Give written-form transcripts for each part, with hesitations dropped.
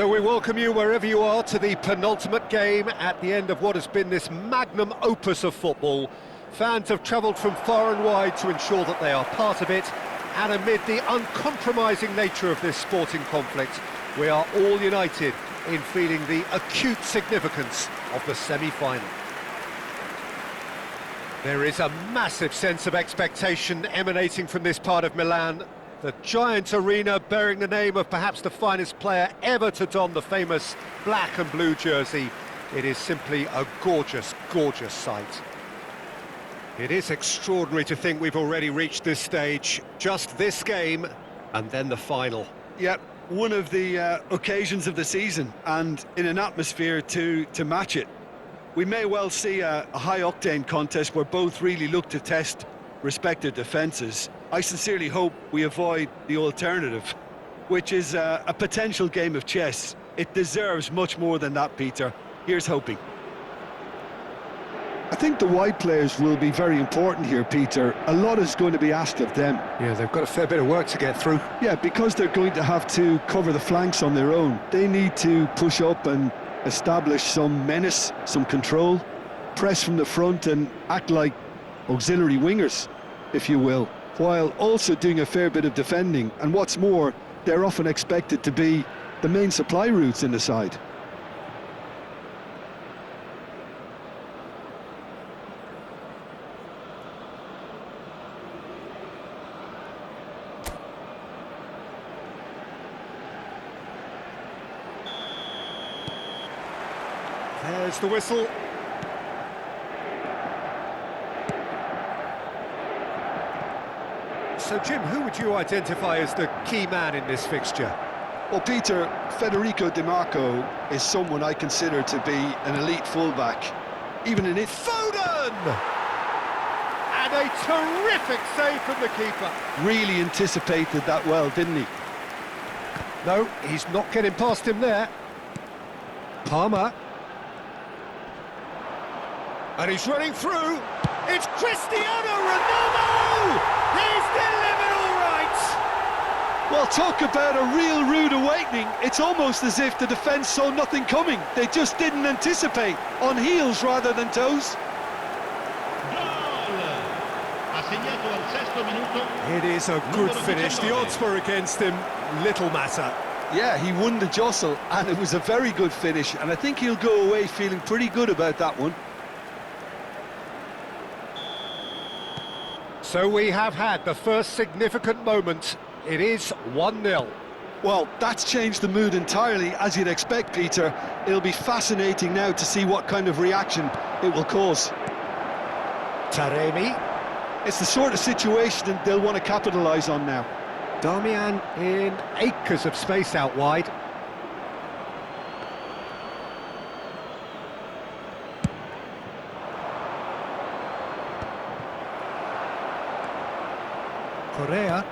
So we welcome you wherever you are to the penultimate game at the end of what has been this magnum opus of football. Fans have travelled from far and wide to ensure that they are part of it, and amid the uncompromising nature of this sporting conflict, we are all united in feeling the acute significance of the semi-final. There is a massive sense of expectation emanating from this part of Milan. The giant arena bearing the name of perhaps the finest player ever to don the famous black and blue jersey. It is simply a gorgeous, gorgeous sight. It is extraordinary to think we've already reached this stage. Just this game, and then the final. Yeah, one of the occasions of the season, and in an atmosphere to match it. We may well see a high-octane contest where both really look to test respective defences. I sincerely hope we avoid the alternative, which is a potential game of chess. It deserves much more than that, Peter. Here's hoping. I think the wide players will be very important here, Peter. A lot is going to be asked of them. Yeah, they've got a fair bit of work to get through. Yeah, because they're going to have to cover the flanks on their own. They need to push up and establish some menace, some control, press from the front and act like auxiliary wingers, if you will, while also doing a fair bit of defending. And what's more, they're often expected to be the main supply routes in the side. There's the whistle. So, Jim, who would you identify as the key man in this fixture? Well, Peter, Federico Di Marco is someone I consider to be an elite fullback. Even in it. Foden! And a terrific save from the keeper. Really anticipated that well, didn't he? No, he's not getting past him there. Palmer. And he's running through. It's Cristiano Ronaldo! He's delivered all right! Well, talk about a real rude awakening. It's almost as if the defence saw nothing coming. They just didn't anticipate, on heels rather than toes. It is a good finish. The odds were against him. Little matter. Yeah, he won the jostle, and it was a very good finish, and I think he'll go away feeling pretty good about that one. So we have had the first significant moment. It is 1-0. Well, that's changed the mood entirely, as you'd expect, Peter. It'll be fascinating now to see what kind of reaction it will cause. Taremi. It's the sort of situation they'll want to capitalise on now. Darmian in acres of space out wide. Correa.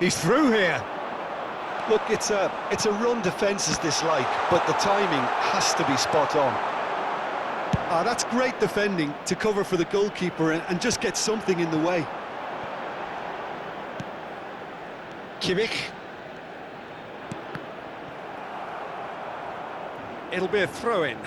He's through here. Look, it's a run defence is dislike, but the timing has to be spot on. That's great defending to cover for the goalkeeper and just get something in the way. Kimmich. It'll be a throw-in.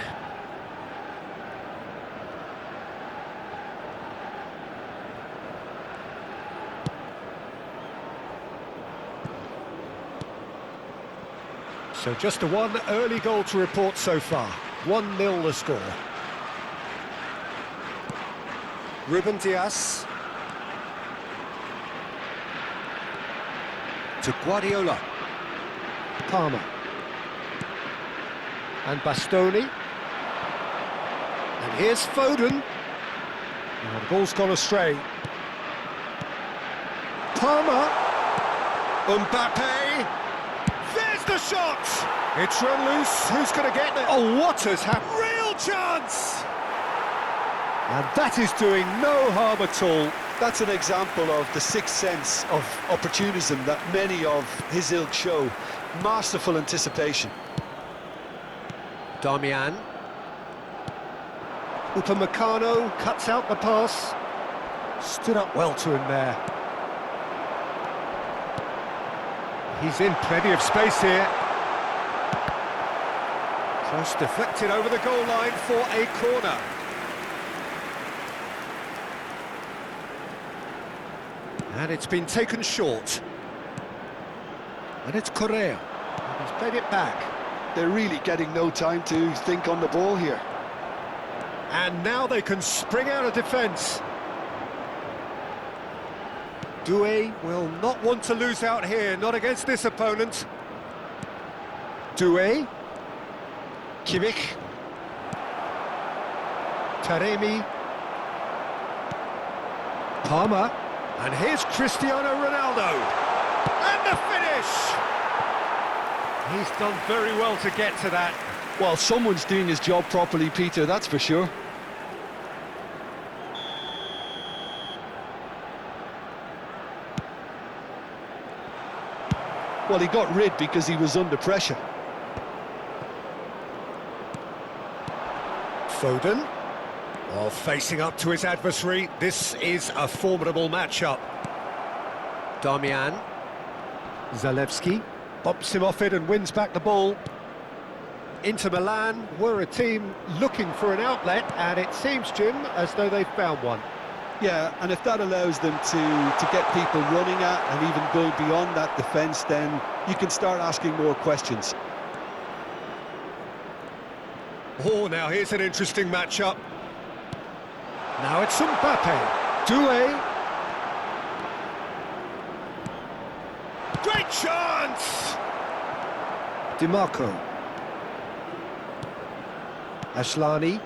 So just the one early goal to report so far. 1-0 the score. Ruben Dias. To Guardiola. Palmer. And Bastoni. And here's Foden. Oh, the ball's gone astray. Palmer. Mbappe. There's the shot! It's run loose. Who's going to get there? Oh, what has happened? Real chance! And that is doing no harm at all. That's an example of the sixth sense of opportunism that many of his ilk show. Masterful anticipation. Darmian. Upamecano cuts out the pass. Stood up well to him there. He's in plenty of space here. Cross deflected over the goal line for a corner. And it's been taken short. And it's Correa. And he's played it back. They're really getting no time to think on the ball here. And now they can spring out of defence. Doué will not want to lose out here, not against this opponent. Doué. Kimmich. Taremi. Palmer. And here's Cristiano Ronaldo. And the finish! He's done very well to get to that. Well, someone's doing his job properly, Peter, that's for sure. Well, he got rid because he was under pressure. Foden. Well, facing up to his adversary, this is a formidable matchup. Damian. Zalewski bumps him off it and wins back the ball. Inter Milan were a team looking for an outlet, and it seems, Jim, as though they've found one. Yeah, and if that allows them to get people running at and even going beyond that defence, then you can start asking more questions. Oh, now here's an interesting matchup. Now it's Mbappe. Doué. Great chance! DiMarco. Ashlani.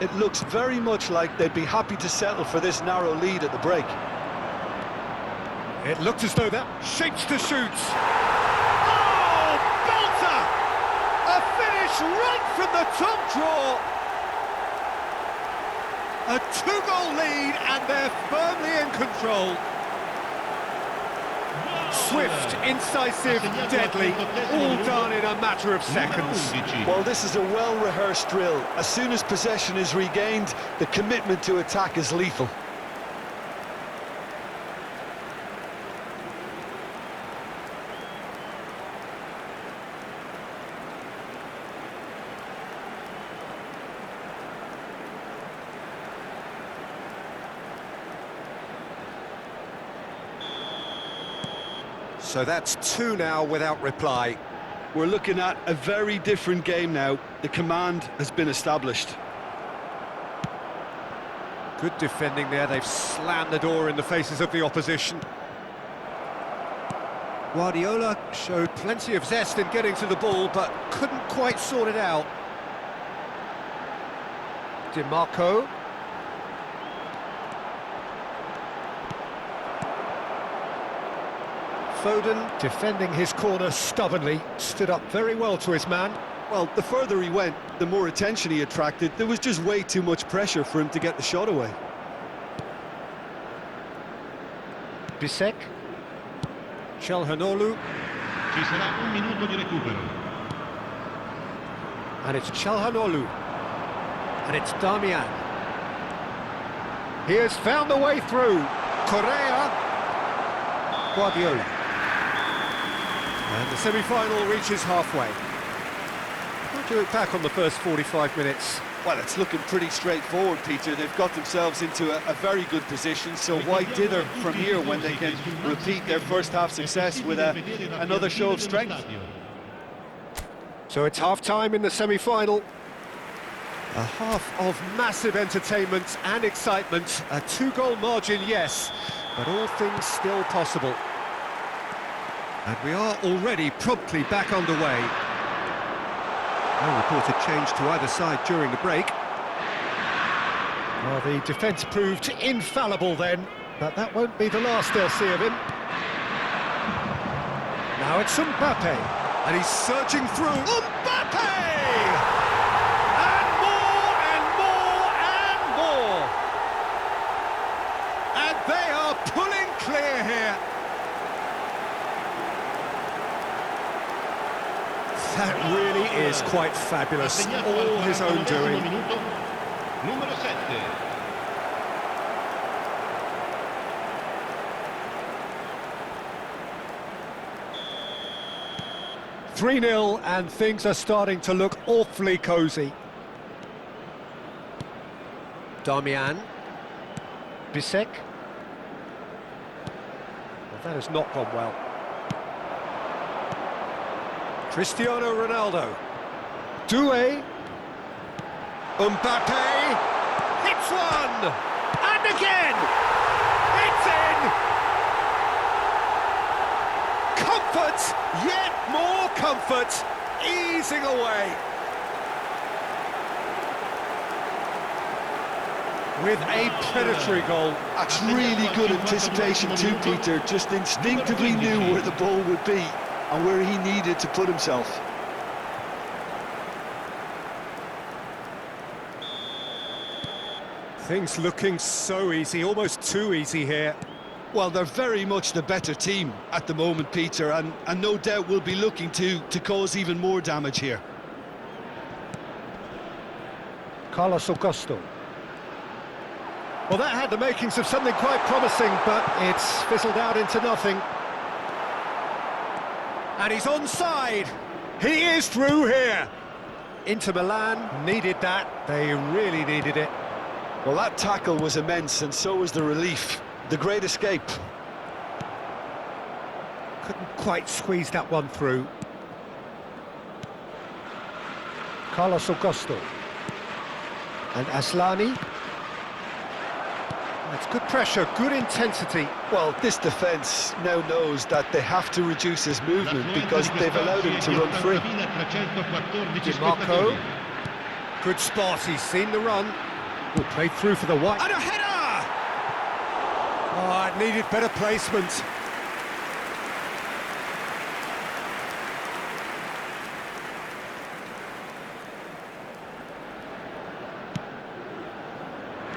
It looks very much like they'd be happy to settle for this narrow lead at the break. It looked as though that shapes to shoot. Oh, belter! A finish right from the top draw. A two-goal lead, and they're firmly in control. Swift, incisive, deadly, all done in a matter of seconds. Well, this is a well-rehearsed drill. As soon as possession is regained, the commitment to attack is lethal. So that's two now without reply. We're looking at a very different game now. The command has been established. Good defending there, they've slammed the door in the faces of the opposition. Guardiola showed plenty of zest in getting to the ball, but couldn't quite sort it out. DiMarco. Foden, defending his corner stubbornly, stood up very well to his man. Well, the further he went, the more attention he attracted. There was just way too much pressure for him to get the shot away. Bisek. Calhanoglu. Ci sarà un minuto di recupero. And it's Calhanoglu. And it's Damian. He has found the way through. Correa. Guardiola. And the semi-final reaches halfway. How do you look back on the first 45 minutes? Well, it's looking pretty straightforward, Peter. They've got themselves into a very good position, so why dither from here when they can repeat their first-half success with another show of strength? So it's half-time in the semi-final. A half of massive entertainment and excitement. A two-goal margin, yes, but all things still possible. And we are already promptly back underway. No reported change to either side during the break. Well, the defence proved infallible then, but that won't be the last they'll see of him. Now it's Mbappe, and he's surging through. Mbappe! And more and more and more! And they are pulling clear here. That really is quite fabulous, all his own doing. Numero 7. 3-0, and things are starting to look awfully cosy. Damian. Bisek. Well, that has not gone well. Cristiano Ronaldo. Doué. Mbappe. Hits one! And again! It's in! Comfort! Yet more comfort! Easing away. With a predatory goal. That's really good anticipation too, Peter. Just instinctively knew where the ball would be and where he needed to put himself. Things looking so easy, almost too easy here. Well, they're very much the better team at the moment, Peter, and no doubt will be looking to cause even more damage here. Carlos Augusto. Well, that had the makings of something quite promising, but it's fizzled out into nothing. And he's onside. He is through here. Inter Milan needed that. They really needed it. Well, that tackle was immense, and so was the relief. The great escape. Couldn't quite squeeze that one through. Carlos Augusto. And Aslani. That's good pressure, good intensity. Well, this defence now knows that they have to reduce his movement because they've allowed him to run free. Marco. Good spot, he's seen the run. Oh, played through for the white. And a header! Oh, it needed better placement.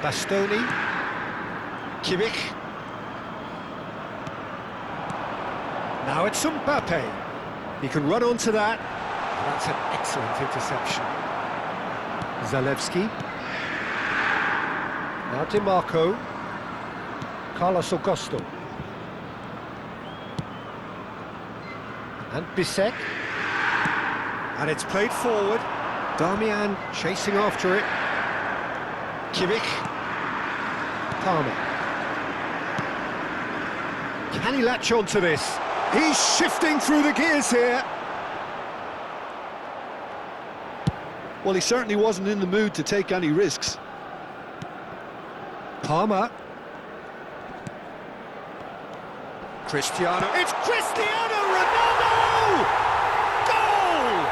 Bastoni. Kimmich. Now it's Mbappe. He can run onto that. That's an excellent interception. Zalewski. Now Di Marco. Carlos Augusto. And Bisek. And it's played forward. Damian chasing after it. Kimmich. Palmer. Can he latch on to this? He's shifting through the gears here. Well, he certainly wasn't in the mood to take any risks. Palmer. Cristiano. It's Cristiano Ronaldo! Goal!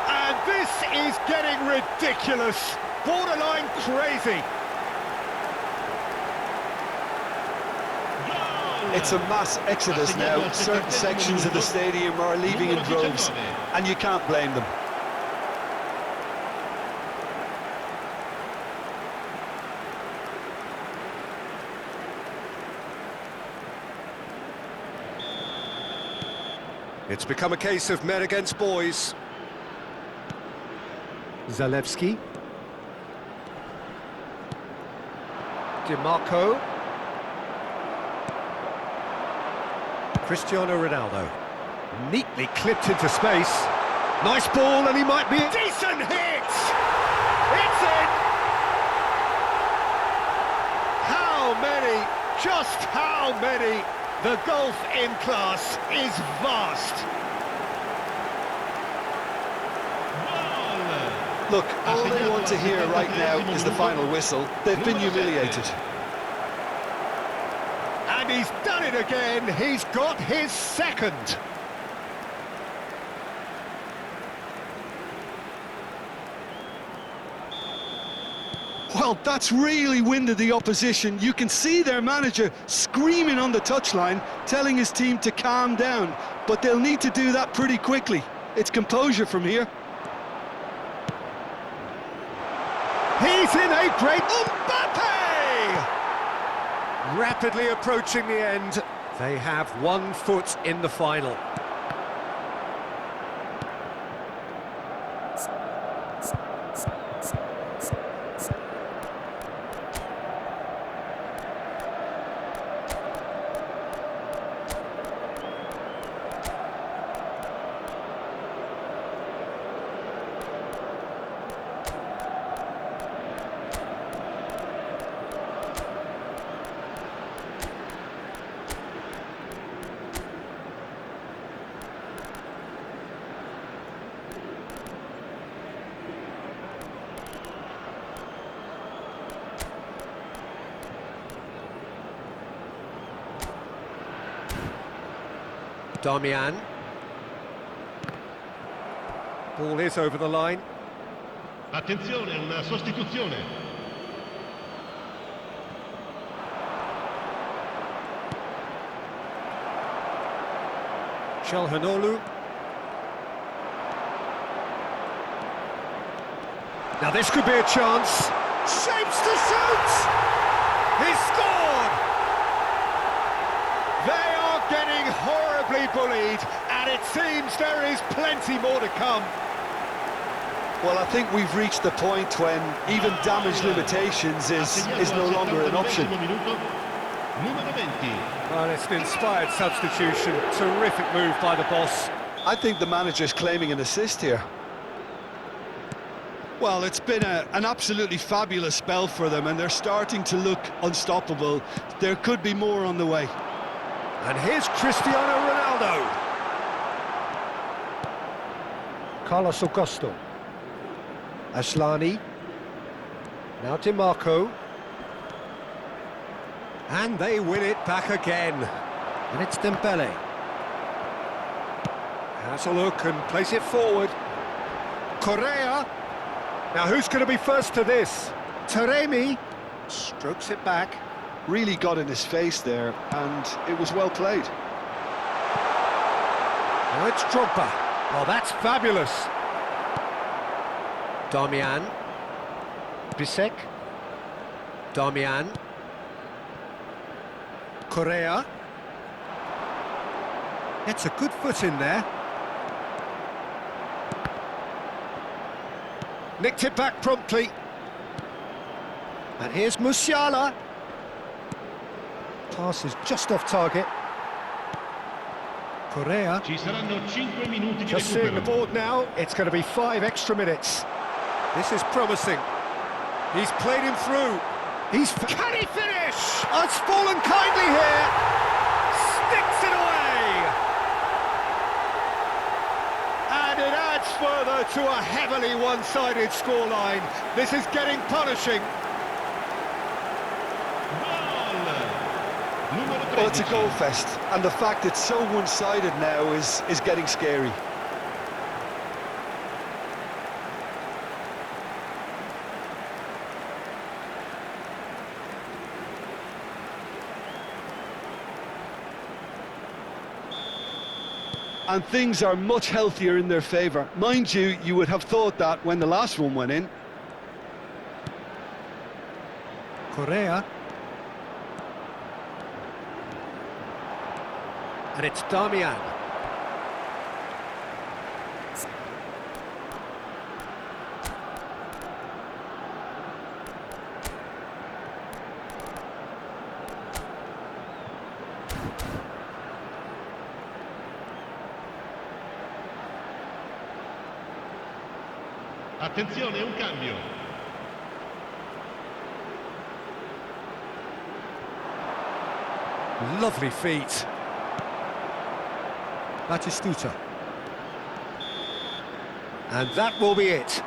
And this is getting ridiculous. Borderline crazy. It's a mass exodus now. Certain sections of the stadium are leaving in droves, and you can't blame them. It's become a case of men against boys. Zalewski. Di Marco. Cristiano Ronaldo. Neatly clipped into space. Nice ball, and he might be... Decent hit! It's in! How many? Just how many? The golf in class is vast. Look, all they want to hear right now is the final whistle. They've been humiliated. And he's done it again. He's got his second. Well, that's really winded the opposition. You can see their manager screaming on the touchline, telling his team to calm down. But they'll need to do that pretty quickly. It's composure from here. He's in a great... Mbappe! Rapidly approaching the end. They have 1 foot in the final. Darmian. Ball is over the line. Attenzione, una sostituzione. Çalhanoğlu. Now this could be a chance. Shapes to shoot! He's scored! They are getting horribly bullied, and it seems there is plenty more to come. Well, I think we've reached the point when even damage limitations is no longer an option. Numero 20. Well, it's an inspired substitution. Terrific move by the boss. I think the manager's claiming an assist here. Well, it's been an absolutely fabulous spell for them, and they're starting to look unstoppable. There could be more on the way. And here's Cristiano Ronaldo. Carlos Augusto. Aslani. Now Di Marco. And they win it back again. And it's Dembele. Has a look and plays it forward. Correa. Now who's going to be first to this? Taremi strokes it back. Really got in his face there, and it was well played. Now it's Drogba. Oh, that's fabulous. Darmian. Bisek. Darmian. Correa. It's a good foot in there. Nicked it back promptly. And here's Musiala. Pass is just off target. Correa. Ci saranno 5 minuti di Just seeing the recupero. board now, it's going to be 5 extra minutes. This is promising. He's played him through. Can he finish? Oh, it's fallen kindly here. Sticks it away. And it adds further to a heavily one-sided scoreline. This is getting punishing. Gol! Numero 13. Well, it's a goal fest, and the fact it's so one-sided now is getting scary. And things are much healthier in their favour. Mind you, you would have thought that when the last one went in. Correa. And it's Darmian. Attenzione, un cambio. Lovely feet. Batistuta. And that will be it.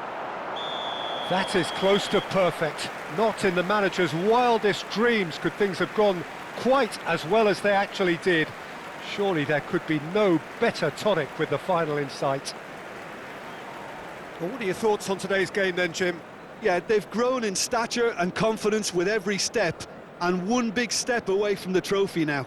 That is close to perfect. Not in the manager's wildest dreams could things have gone quite as well as they actually did. Surely there could be no better tonic with the final in sight. Well, what are your thoughts on today's game then, Jim? Yeah, they've grown in stature and confidence with every step, and one big step away from the trophy now.